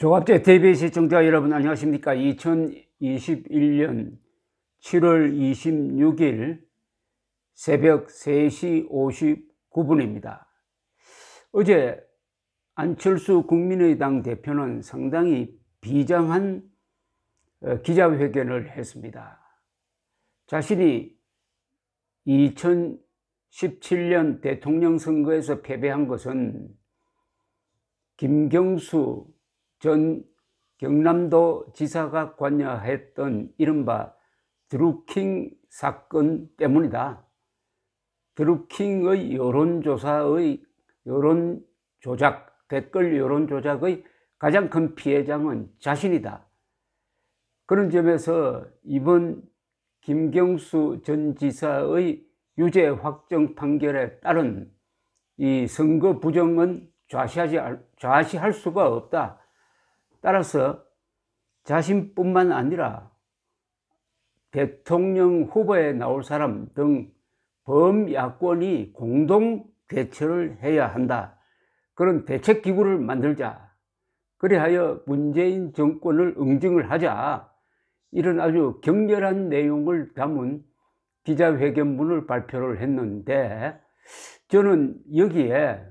조갑제 TV 시청자 여러분 안녕하십니까. 2021년 7월 26일 새벽 3시 59분입니다. 어제 안철수 국민의당 대표는 상당히 비장한 기자회견을 했습니다. 자신이 2017년 대통령 선거에서 패배한 것은 김경수 전 경남도 지사가 관여했던 이른바 드루킹 사건 때문이다. 드루킹의 여론조작, 댓글 여론조작의 가장 큰 피해자는 자신이다. 그런 점에서 이번 김경수 전 지사의 유죄 확정 판결에 따른 이 선거 부정은 좌시할 수가 없다. 따라서 자신뿐만 아니라 대통령 후보에 나올 사람 등 범야권이 공동 대처를 해야 한다. 그런 대책기구를 만들자. 그리하여 문재인 정권을 응징을 하자. 이런 아주 격렬한 내용을 담은 기자회견문을 발표를 했는데, 저는 여기에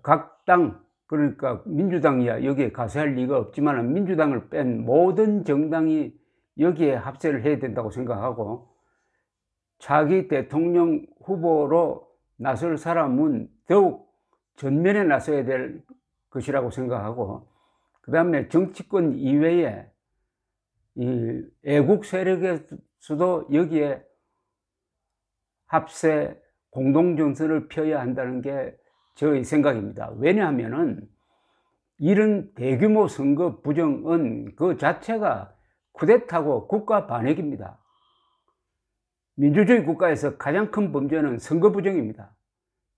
각 당, 그러니까 민주당이야 여기에 가세할 리가 없지만 민주당을 뺀 모든 정당이 여기에 합세를 해야 된다고 생각하고, 차기 대통령 후보로 나설 사람은 더욱 전면에 나서야 될 것이라고 생각하고, 그 다음에 정치권 이외에 이 애국 세력에서도 여기에 합세 공동정선을 펴야 한다는 게 저의 생각입니다. 왜냐하면은 이런 대규모 선거 부정은 그 자체가 쿠데타고 국가 반역입니다. 민주주의 국가에서 가장 큰 범죄는 선거 부정입니다.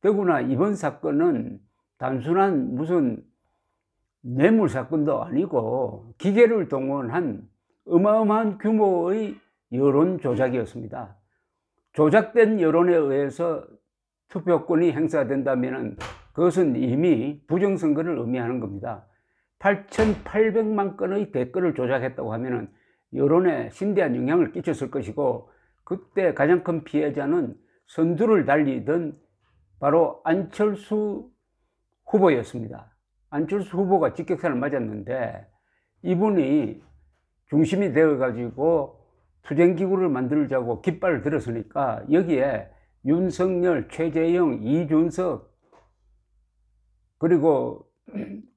더구나 이번 사건은 단순한 무슨 뇌물 사건도 아니고 기계를 동원한 어마어마한 규모의 여론 조작이었습니다. 조작된 여론에 의해서 투표권이 행사된다면 그것은 이미 부정선거를 의미하는 겁니다. 8,800만 건의 댓글을 조작했다고 하면 여론에 심대한 영향을 끼쳤을 것이고, 그때 가장 큰 피해자는 선두를 달리던 바로 안철수 후보였습니다. 안철수 후보가 직격탄을 맞았는데 이분이 중심이 되어가지고 투쟁기구를 만들자고 깃발을 들었으니까 여기에 윤석열, 최재형, 이준석, 그리고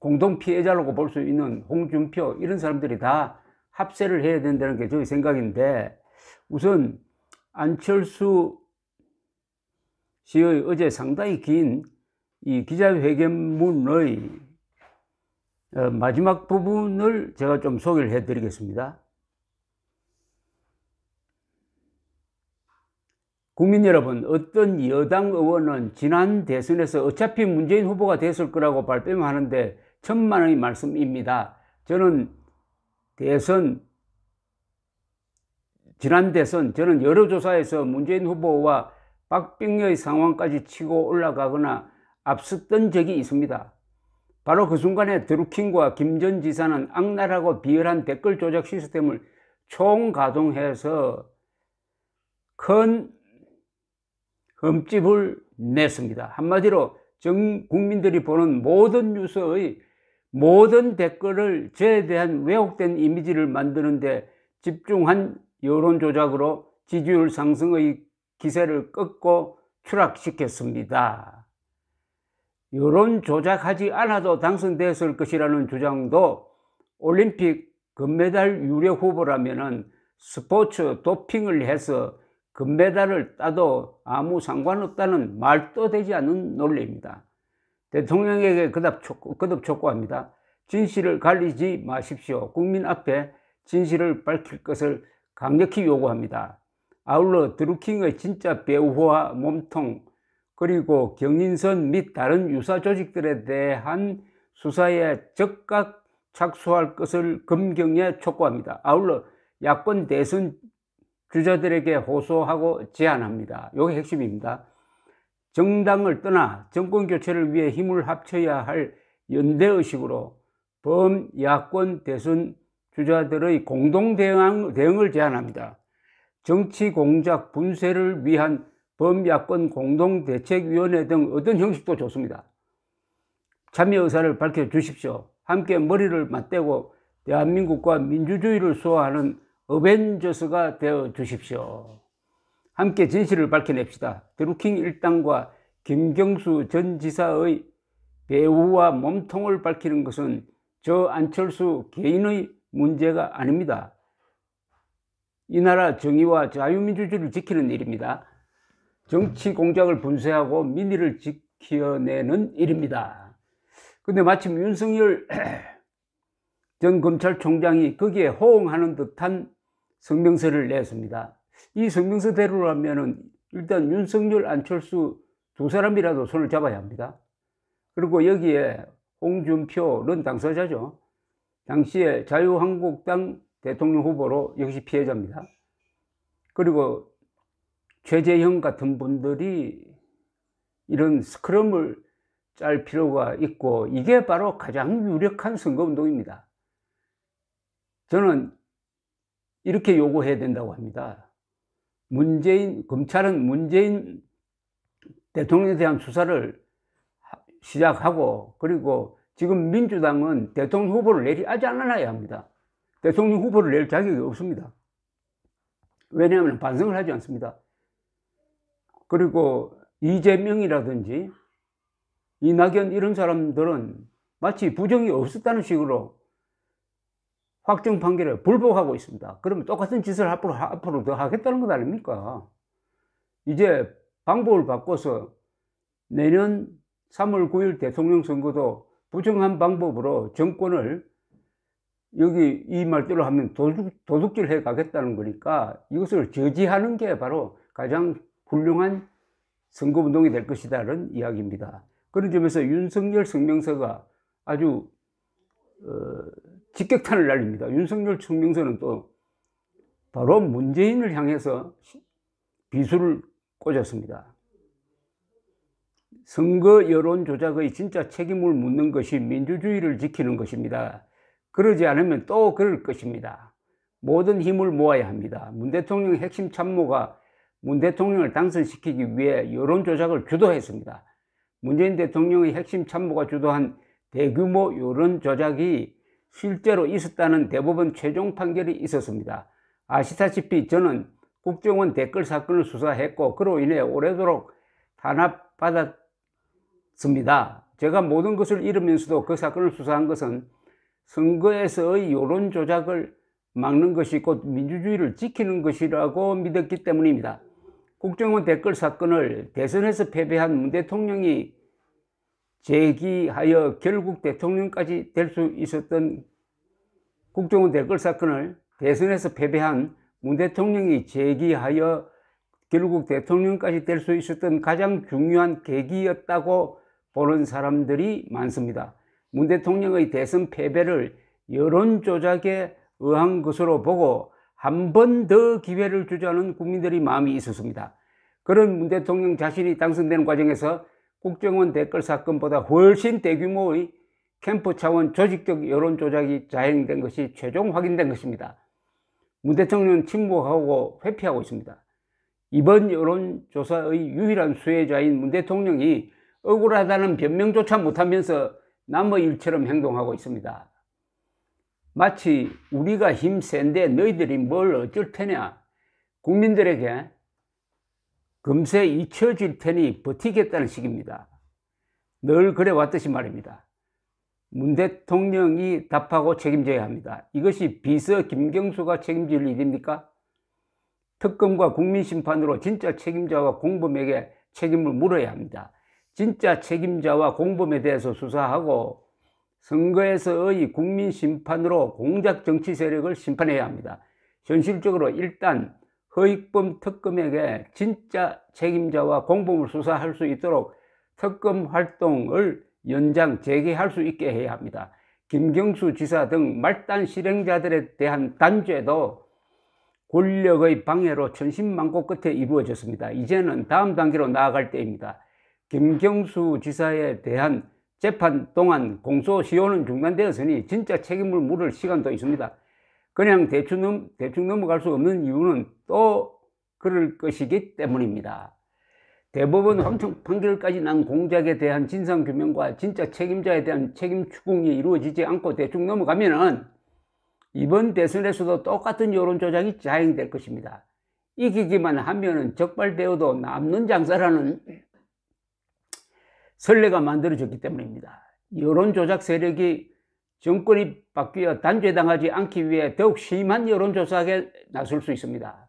공동피해자라고 볼 수 있는 홍준표, 이런 사람들이 다 합세를 해야 된다는 게 저의 생각인데, 우선 안철수 씨의 어제 상당히 긴 이 기자회견문의 마지막 부분을 제가 좀 소개를 해 드리겠습니다. 국민 여러분, 어떤 여당 의원은 지난 대선에서 어차피 문재인 후보가 됐을 거라고 발뺌하는데 천만의 말씀입니다. 저는 지난 대선 저는 여론조사에서 문재인 후보와 박빙의 상황까지 치고 올라가거나 앞섰던 적이 있습니다. 바로 그 순간에 드루킹과 김 전 지사는 악랄하고 비열한 댓글 조작 시스템을 총가동해서 큰 흠집을 냈습니다. 한마디로 전 국민들이 보는 모든 뉴스의 모든 댓글을 저에 대한 왜곡된 이미지를 만드는데 집중한 여론 조작으로 지지율 상승의 기세를 꺾고 추락시켰습니다. 여론 조작하지 않아도 당선됐을 것이라는 주장도 올림픽 금메달 유력 후보라면은 스포츠 도핑을 해서 금메달을 따도 아무 상관없다는 말도 되지 않는 논리입니다. 대통령에게 거듭 촉구합니다. 진실을 가리지 마십시오. 국민 앞에 진실을 밝힐 것을 강력히 요구합니다. 아울러 드루킹의 진짜 배후와 몸통, 그리고 경인선 및 다른 유사 조직들에 대한 수사에 즉각 착수할 것을 검경에 촉구합니다. 아울러 야권 대선 주자들에게 호소하고 제안합니다. 이게 핵심입니다. 정당을 떠나 정권 교체를 위해 힘을 합쳐야 할 연대의식으로 범야권 대선 주자들의 공동 대응을 제안합니다. 정치 공작 분쇄를 위한 범야권 공동대책위원회 등 어떤 형식도 좋습니다. 참여 의사를 밝혀주십시오. 함께 머리를 맞대고 대한민국과 민주주의를 수호하는 어벤져스가 되어 주십시오. 함께 진실을 밝혀냅시다. 드루킹 일당과 김경수 전 지사의 배후와 몸통을 밝히는 것은 저 안철수 개인의 문제가 아닙니다. 이 나라 정의와 자유민주주의를 지키는 일입니다. 정치 공작을 분쇄하고 민의를 지켜내는 일입니다. 근데 마침 윤석열 전 검찰총장이 거기에 호응하는 듯한 성명서를 냈습니다. 이 성명서대로라면은 일단 윤석열, 안철수 두 사람이라도 손을 잡아야 합니다. 그리고 여기에 홍준표는 당사자죠. 당시에 자유한국당 대통령 후보로 역시 피해자입니다. 그리고 최재형 같은 분들이 이런 스크럼을 짤 필요가 있고, 이게 바로 가장 유력한 선거운동입니다. 저는 이렇게 요구해야 된다고 합니다. 검찰은 문재인 대통령에 대한 수사를 시작하고, 그리고 지금 민주당은 대통령 후보를 내리지 않아야 합니다. 대통령 후보를 낼 자격이 없습니다. 왜냐하면 반성을 하지 않습니다. 그리고 이재명이라든지 이낙연 이런 사람들은 마치 부정이 없었다는 식으로 확정 판결에 불복하고 있습니다. 그러면 똑같은 짓을 앞으로 더 하겠다는 것 아닙니까? 이제 방법을 바꿔서 내년 3월 9일 대통령 선거도 부정한 방법으로 정권을 여기 이 말대로 하면 도둑질해 가겠다는 거니까 이것을 저지하는 게 바로 가장 훌륭한 선거운동이 될 것이다라는 이야기입니다. 그런 점에서 윤석열 성명서가 아주 직격탄을 날립니다. 윤석열 성명서는 또 바로 문재인을 향해서 비수를 꽂았습니다. 선거 여론 조작의 진짜 책임을 묻는 것이 민주주의를 지키는 것입니다. 그러지 않으면 또 그럴 것입니다. 모든 힘을 모아야 합니다. 문 대통령의 핵심 참모가 문 대통령을 당선시키기 위해 여론 조작을 주도했습니다. 문재인 대통령의 핵심 참모가 주도한 대규모 여론 조작이 실제로 있었다는 대법원 최종 판결이 있었습니다. 아시다시피 저는 국정원 댓글 사건을 수사했고 그로 인해 오래도록 탄압받았습니다. 제가 모든 것을 잃으면서도 그 사건을 수사한 것은 선거에서의 여론 조작을 막는 것이 곧 민주주의를 지키는 것이라고 믿었기 때문입니다. 국정원 댓글 사건을 대선에서 패배한 문 대통령이 제기하여 결국 대통령까지 될 수 있었던 국정원 댓글 사건을 대선에서 패배한 문 대통령이 제기하여 결국 대통령까지 될 수 있었던 가장 중요한 계기였다고 보는 사람들이 많습니다. 문 대통령의 대선 패배를 여론 조작에 의한 것으로 보고 한 번 더 기회를 주자는 국민들의 마음이 있었습니다. 그런 문 대통령 자신이 당선되는 과정에서 국정원 댓글 사건보다 훨씬 대규모의 캠프 차원 조직적 여론 조작이 자행된 것이 최종 확인된 것입니다. 문 대통령은 침묵하고 회피하고 있습니다. 이번 여론조사의 유일한 수혜자인 문 대통령이 억울하다는 변명조차 못하면서 남의 일처럼 행동하고 있습니다. 마치 우리가 힘센데 너희들이 뭘 어쩔 테냐, 국민들에게 금세 잊혀질 테니 버티겠다는 식입니다. 늘 그래왔듯이 말입니다. 문 대통령이 답하고 책임져야 합니다. 이것이 비서 김경수가 책임질 일입니까? 특검과 국민심판으로 진짜 책임자와 공범에게 책임을 물어야 합니다. 진짜 책임자와 공범에 대해서 수사하고 선거에서의 국민심판으로 공작 정치 세력을 심판해야 합니다. 현실적으로 일단 허익범 특검에게 진짜 책임자와 공범을 수사할 수 있도록 특검 활동을 연장 재개할 수 있게 해야 합니다. 김경수 지사 등 말단 실행자들에 대한 단죄도 권력의 방해로 천신만고 끝에 이루어졌습니다. 이제는 다음 단계로 나아갈 때입니다. 김경수 지사에 대한 재판 동안 공소시효는 중단되었으니 진짜 책임을 물을 시간도 있습니다. 그냥 대충 넘어갈 수 없는 이유는 또 그럴 것이기 때문입니다. 대법원 확정 판결까지 난 공작에 대한 진상규명과 진짜 책임자에 대한 책임 추궁이 이루어지지 않고 대충 넘어가면은 이번 대선에서도 똑같은 여론조작이 자행될 것입니다. 이기기만 하면은 적발되어도 남는 장사라는 선례가 만들어졌기 때문입니다. 여론조작 세력이 정권이 바뀌어 단죄당하지 않기 위해 더욱 심한 여론조작에 나설 수 있습니다.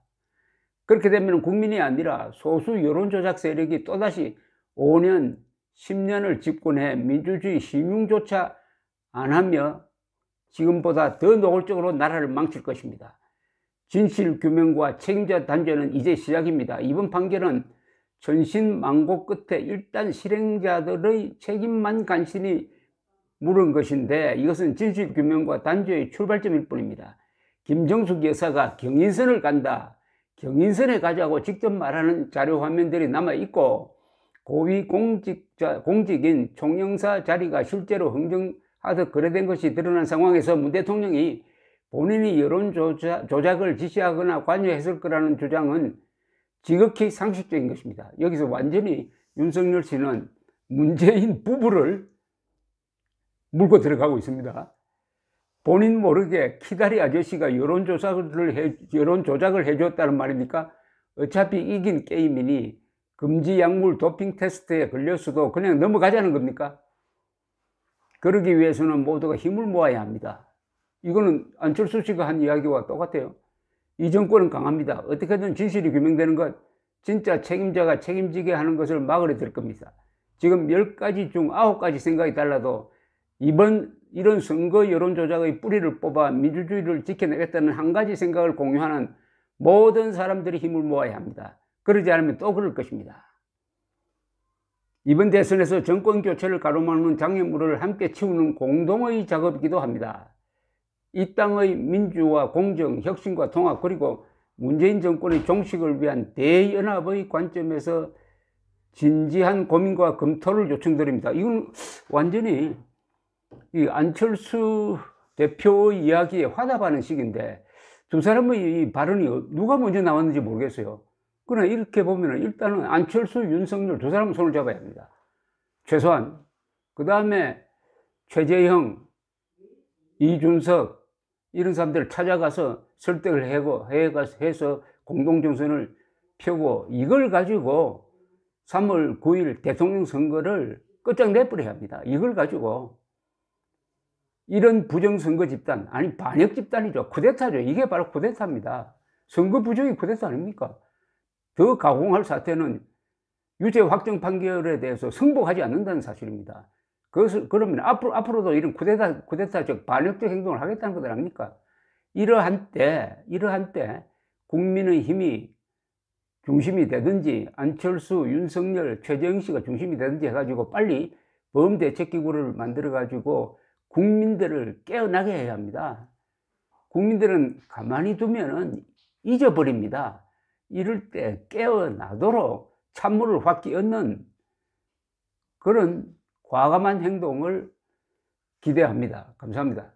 그렇게 되면 국민이 아니라 소수 여론조작 세력이 또다시 5년, 10년을 집권해 민주주의 신용조차 안 하며 지금보다 더 노골적으로 나라를 망칠 것입니다. 진실규명과 책임자 단죄는 이제 시작입니다. 이번 판결은 전신망고 끝에 일단 실행자들의 책임만 간신히 물은 것인데 이것은 진실규명과 단죄의 출발점일 뿐입니다. 김정숙 여사가 경인선을 간다, 경인선에 가자고 직접 말하는 자료 화면들이 남아있고 고위 공직인 총영사 자리가 실제로 흥정하듯 거래된 것이 드러난 상황에서 문 대통령이 본인이 여론조작을 지시하거나 관여했을 거라는 주장은 지극히 상식적인 것입니다. 여기서 완전히 윤석열 씨는 문재인 부부를 물고 들어가고 있습니다. 본인 모르게 키다리 아저씨가 여론조작을 해줬다는 말입니까? 어차피 이긴 게임이니 금지 약물 도핑 테스트에 걸렸어도 그냥 넘어가자는 겁니까? 그러기 위해서는 모두가 힘을 모아야 합니다. 이거는 안철수 씨가 한 이야기와 똑같아요. 이 정권은 강합니다. 어떻게든 진실이 규명되는 것, 진짜 책임자가 책임지게 하는 것을 막으려 들 겁니다. 지금 10가지 중 9가지 생각이 달라도 이런 선거 여론조작의 뿌리를 뽑아 민주주의를 지켜내겠다는 한 가지 생각을 공유하는 모든 사람들이 힘을 모아야 합니다. 그러지 않으면 또 그럴 것입니다. 이번 대선에서 정권 교체를 가로막는 장애물을 함께 치우는 공동의 작업이기도 합니다. 이 땅의 민주화, 공정, 혁신과 통합, 그리고 문재인 정권의 종식을 위한 대연합의 관점에서 진지한 고민과 검토를 요청드립니다. 이건 완전히 이 안철수 대표의 이야기에 화답하는 식인데 두 사람의 이 발언이 누가 먼저 나왔는지 모르겠어요. 그러나 이렇게 보면 일단은 안철수, 윤석열 두 사람은 손을 잡아야 합니다. 최소한. 그 다음에 최재형, 이준석 이런 사람들을 찾아가서 설득을 해서 공동정선을 펴고 이걸 가지고 3월 9일 대통령 선거를 끝장내버려야 합니다. 이걸 가지고 이런 부정선거 집단, 아니 반역 집단이죠. 쿠데타죠. 이게 바로 쿠데타입니다. 선거 부정이 쿠데타 아닙니까? 더 가공할 사태는 유죄 확정 판결에 대해서 승복하지 않는다는 사실입니다. 그러면 앞으로도 이런 쿠데타적 반역적 행동을 하겠다는 것 아닙니까? 이러한 때 국민의 힘이 중심이 되든지 안철수, 윤석열, 최재형 씨가 중심이 되든지 해가지고 빨리 범대책기구를 만들어가지고 국민들을 깨어나게 해야 합니다. 국민들은 가만히 두면은 잊어버립니다. 이럴 때 깨어나도록 찬물을 확 끼얹는 그런 과감한 행동을 기대합니다. 감사합니다.